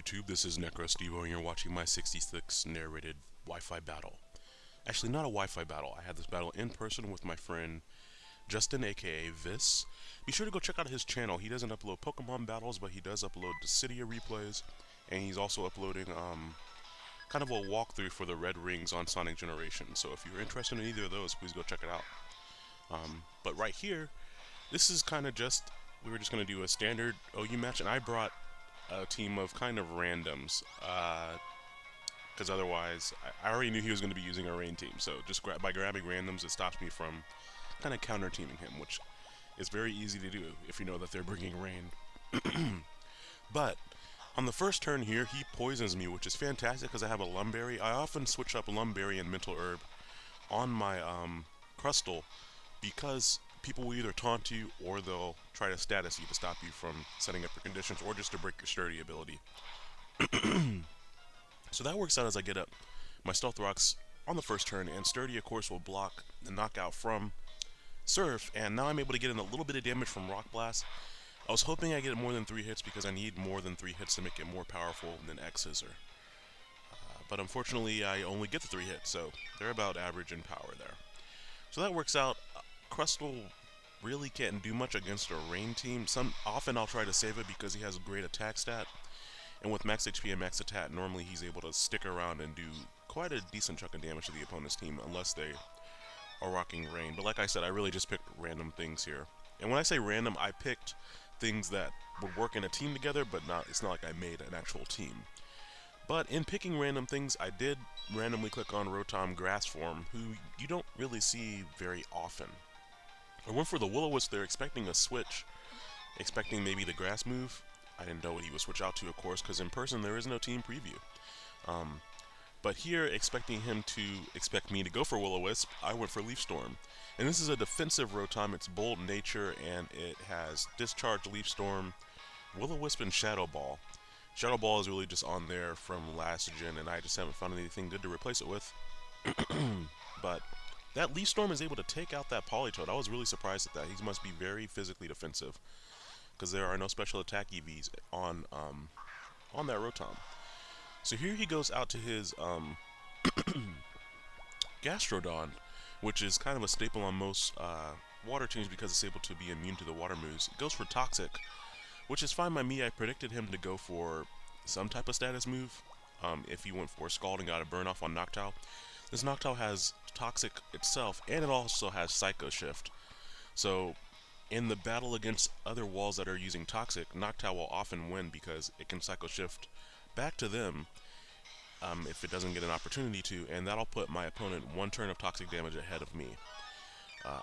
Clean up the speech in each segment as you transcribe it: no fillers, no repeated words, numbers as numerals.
YouTube? This is Necrostevo, and you're watching my 66 narrated Wi-Fi battle. Actually, not a Wi-Fi battle. I had this battle in person with my friend Justin, aka Vyse. Be sure to go check out his channel. He doesn't upload Pokemon battles, but he does upload Dissidia replays, and he's also uploading kind of a walkthrough for the Red Rings on Sonic Generation. So if you're interested in either of those, please go check it out. But right here, this is kind of just, we were just going to do a standard OU match, and I brought a team of kind of randoms, because otherwise, I already knew he was going to be using a rain team, so just by grabbing randoms, it stops me from kind of counter-teaming him, which is very easy to do if you know that they're bringing rain. But on the first turn here, he poisons me, which is fantastic because I have a Lumberry. I often switch up Lumberry and Mental Herb on my Crustle because people will either taunt you or they'll try to status you to stop you from setting up your conditions or just to break your sturdy ability. So that works out as I get up my Stealth Rocks on the first turn, and Sturdy of course will block the knockout from Surf, and now I'm able to get in a little bit of damage from Rock Blast. I was hoping I get more than 3 hits because I need more than 3 hits to make it more powerful than X-Scissor. But unfortunately I only get the 3 hits, so they're about average in power there. So that works out. Crustle really can't do much against a rain team. Often I'll try to save it because he has a great attack stat, and with max HP and max attack, normally he's able to stick around and do quite a decent chunk of damage to the opponent's team unless they are rocking rain. But like I said, I really just picked random things here. And when I say random, I picked things that would work in a team together, but it's not like I made an actual team. But in picking random things, I did randomly click on Rotom Grass Form, who you don't really see very often. I went for the Will-O-Wisp there, expecting a switch, expecting maybe the grass move. I didn't know what he would switch out to, of course, because in person there is no team preview. But here, expecting him to expect me to go for Will-O-Wisp, I went for Leaf Storm. And this is a defensive Rotom. It's bold in nature, and it has Discharge, Leaf Storm, Will-O-Wisp, and Shadow Ball. Shadow Ball is really just on there from last gen, and I just haven't found anything good to replace it with. But that Leaf Storm is able to take out that Politoed. I was really surprised at that. He must be very physically defensive, because there are no special attack EVs on that Rotom. So here he goes out to his Gastrodon, which is kind of a staple on most water teams because it's able to be immune to the water moves. It goes for Toxic, which is fine by me. I predicted him to go for some type of status move. If he went for Scalding out of Burn Off on Noctowl. This Noctowl has Toxic itself, and it also has Psycho Shift. So in the battle against other walls that are using Toxic, Noctowl will often win because it can Psycho Shift back to them if it doesn't get an opportunity to, and that'll put my opponent 1 turn of toxic damage ahead of me.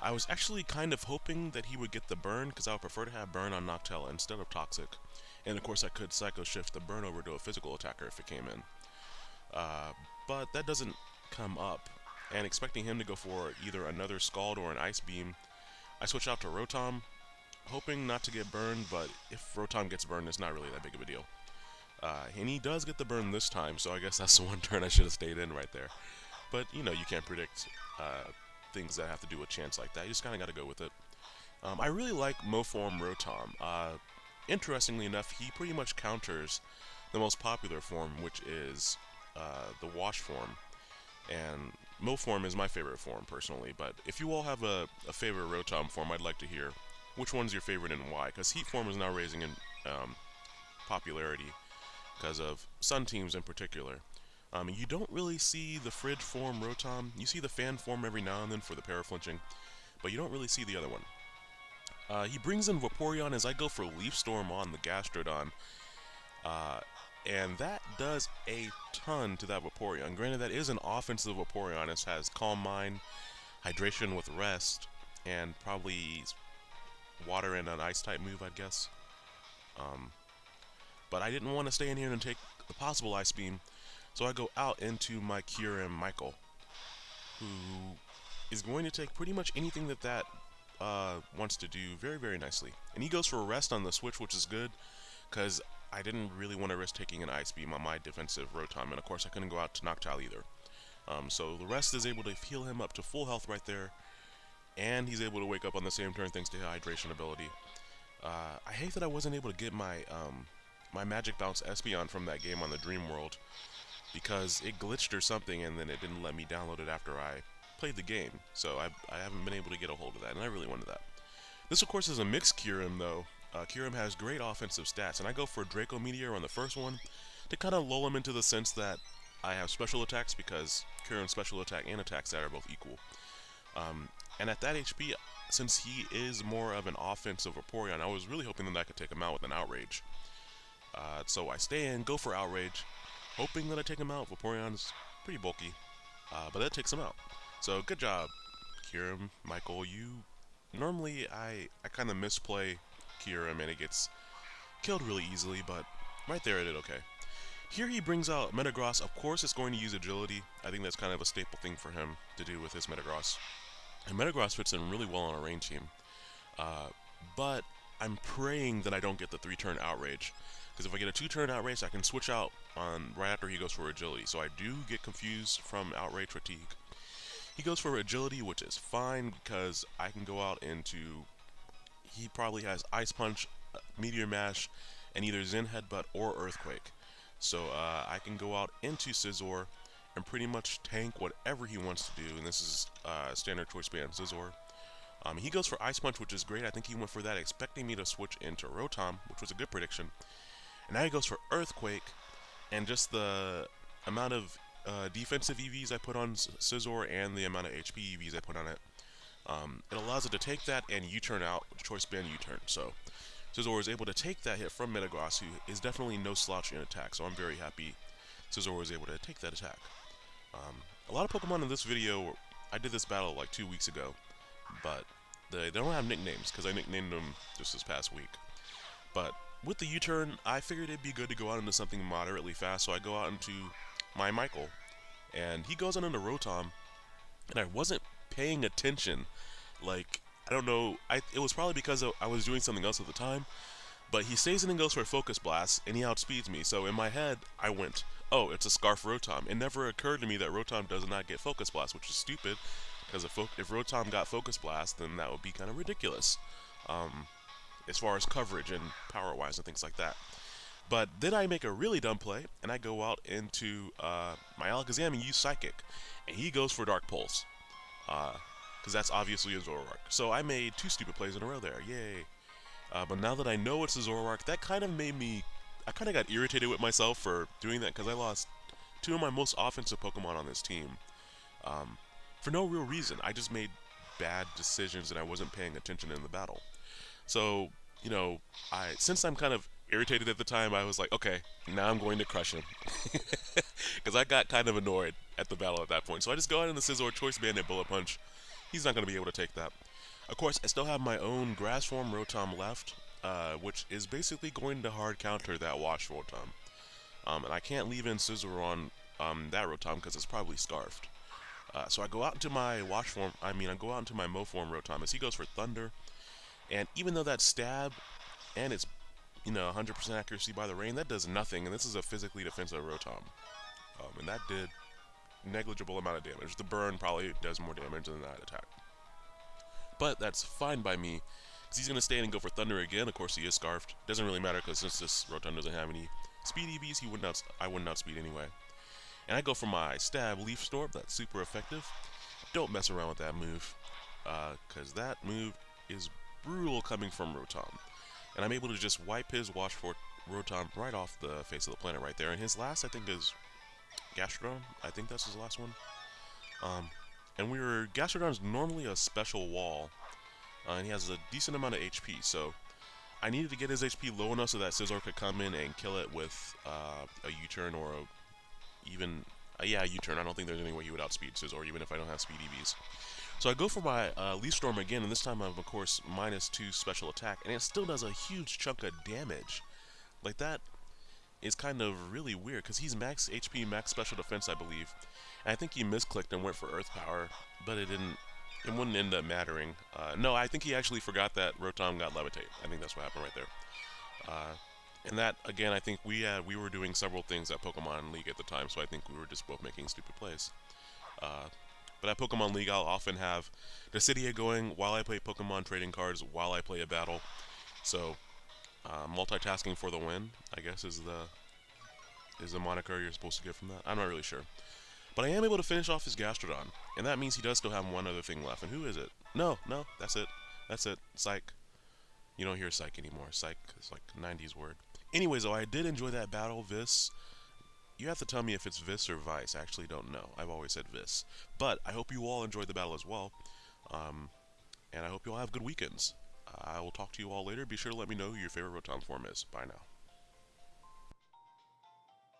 I was actually kind of hoping that he would get the burn, because I would prefer to have burn on Noctowl instead of toxic, and of course I could Psycho Shift the burn over to a physical attacker if it came in. But that doesn't come up, and expecting him to go for either another Scald or an Ice Beam, I switch out to Rotom, hoping not to get burned, but if Rotom gets burned, it's not really that big of a deal. And he does get the burn this time, so I guess that's the 1 turn I should have stayed in right there. But, you know, you can't predict things that have to do with chance like that. You just kind of got to go with it. I really like Moform Rotom. Interestingly enough, he pretty much counters the most popular form, which is the Wash form. And Moform is my favorite form, personally. But if you all have a favorite Rotom form, I'd like to hear which one's your favorite and why. Because Heat form is now raising in popularity because of Sun teams in particular. You don't really see the Fridge form Rotom. You see the Fan form every now and then for the paraflinching, but you don't really see the other one. He brings in Vaporeon as I go for Leaf Storm on the Gastrodon, and that does a ton to that Vaporeon. Granted, that is an offensive Vaporeon. It has Calm Mind, Hydration with Rest, and probably Water and an Ice-type move, I'd guess. But I didn't want to stay in here and take the possible Ice Beam, so I go out into my Kyurem Michael, who is going to take pretty much anything that wants to do very, very nicely. And he goes for a Rest on the switch, which is good, because I didn't really want to risk taking an Ice Beam on my defensive Rotom, and of course I couldn't go out to Noctowl either. So the Rest is able to heal him up to full health right there, and he's able to wake up on the same turn thanks to his Hydration ability. I hate that I wasn't able to get my my Magic Bounce Espeon from that game on the Dream World because it glitched or something, and then it didn't let me download it after I played the game. So I haven't been able to get a hold of that, and I really wanted that. This, of course, is a mixed Kyurem, though. Kyurem has great offensive stats, and I go for Draco Meteor on the first one to kind of lull him into the sense that I have special attacks because Kyurem's special attack and attack stat are both equal. And at that HP, since he is more of an offensive Vaporeon, I was really hoping that I could take him out with an Outrage. So I stay in, go for Outrage, hoping that I take him out. Vaporeon's pretty bulky, but that takes him out. So good job, Kyurem, Michael. Normally I kind of misplay Kyurem and it gets killed really easily, but right there I did okay. Here he brings out Metagross. Of course it's going to use Agility. I think that's kind of a staple thing for him to do with his Metagross. And Metagross fits in really well on a rain team. But I'm praying that I don't get the 3-turn Outrage. Because if I get a 2-turn Outrage, I can switch out on right after he goes for Agility. So I do get confused from Outrage Fatigue. He goes for Agility, which is fine because I can go out into... He probably has Ice Punch, Meteor Mash, and either Zen Headbutt or Earthquake. So I can go out into Scizor and pretty much tank whatever he wants to do. And this is standard choice band Scizor. He goes for Ice Punch, which is great. I think he went for that, expecting me to switch into Rotom, which was a good prediction. And now he goes for Earthquake, and just the amount of defensive EVs I put on Scizor and the amount of HP EVs I put on it, it allows it to take that and U-turn out, choice band U-turn. So Scizor is able to take that hit from Metagross, who is definitely no slouch in attack, so I'm very happy Scizor was able to take that attack. A lot of Pokemon in this video, I did this battle like 2 weeks ago, but they don't have nicknames, because I nicknamed them just this past week. But with the U-turn, I figured it'd be good to go out into something moderately fast, so I go out into my Michael, and he goes on into Rotom, and I wasn't paying attention. Like, I don't know, it was probably because I was doing something else at the time, but he stays in and goes for a Focus Blast, and he outspeeds me. So in my head, I went, oh, it's a Scarf Rotom. It never occurred to me that Rotom does not get Focus Blast, which is stupid, because if Rotom got Focus Blast, then that would be kind of ridiculous, as far as coverage and power-wise and things like that. But then I make a really dumb play, and I go out into my Alakazam and use Psychic, and he goes for Dark Pulse, because that's obviously a Zoroark. So I made 2 stupid plays in a row there, yay. But now that I know it's a Zoroark, that kind of made me, I kind of got irritated with myself for doing that, because I lost 2 of my most offensive Pokemon on this team. For no real reason. I just made bad decisions and I wasn't paying attention in the battle. So, you know, since I'm kind of irritated at the time, I was like, okay, now I'm going to crush him. Because I got kind of annoyed at the battle at that point. So I just go out in the Scizor Choice Band and Bullet Punch. He's not going to be able to take that. Of course, I still have my own Grass Form Rotom left, which is basically going to hard counter that Wash Rotom. And I can't leave in Scizor on that Rotom because it's probably Scarfed. So I go out into my I go out into my Mo Form Rotom as he goes for Thunder. And even though that's Stab, and it's, 100% accuracy by the rain, that does nothing, and this is a physically defensive Rotom. And that did negligible amount of damage. The burn probably does more damage than that attack. But that's fine by me, because he's going to stay in and go for Thunder again. Of course, he is Scarfed. Doesn't really matter, because since this Rotom doesn't have any speed EVs, I wouldn't outspeed anyway. And I go for my Stab Leaf Storm. That's super effective. Don't mess around with that move, because that move is brutal coming from Rotom. And I'm able to just wipe his Wash for Rotom right off the face of the planet right there. And his last, I think, is Gastrodon. I think that's his last one. And Gastrodon's normally a special wall, and he has a decent amount of HP, so I needed to get his HP low enough so that Scizor could come in and kill it with a U-turn or a U-turn. I don't think there's any way he would outspeed Scizor, even if I don't have speed EVs. So I go for my Leaf Storm again, and this time I'm, of course, -2 special attack, and it still does a huge chunk of damage. Like, that is kind of really weird, because he's max HP, max special defense, I believe. And I think he misclicked and went for Earth Power, but it wouldn't end up mattering. No, I think he actually forgot that Rotom got Levitate. I think that's what happened right there. And that, again, I think we were doing several things at Pokemon League at the time, so I think we were just both making stupid plays. But at Pokemon League, I'll often have Decidia going while I play Pokemon trading cards, while I play a battle. So Multitasking for the win, I guess, is the moniker you're supposed to get from that. I'm not really sure. But I am able to finish off his Gastrodon, and that means he does still have one other thing left. And who is it? No, no, that's it. That's it. Psych. You don't hear psych anymore. Psych is like a 90s word. Anyways, though, I did enjoy that battle, Vyse. You have to tell me if it's Vyse or Vyse. I actually don't know. I've always said Vyse. But I hope you all enjoyed the battle as well. And I hope you all have good weekends. I will talk to you all later. Be sure to let me know who your favorite Rotom form is. Bye now.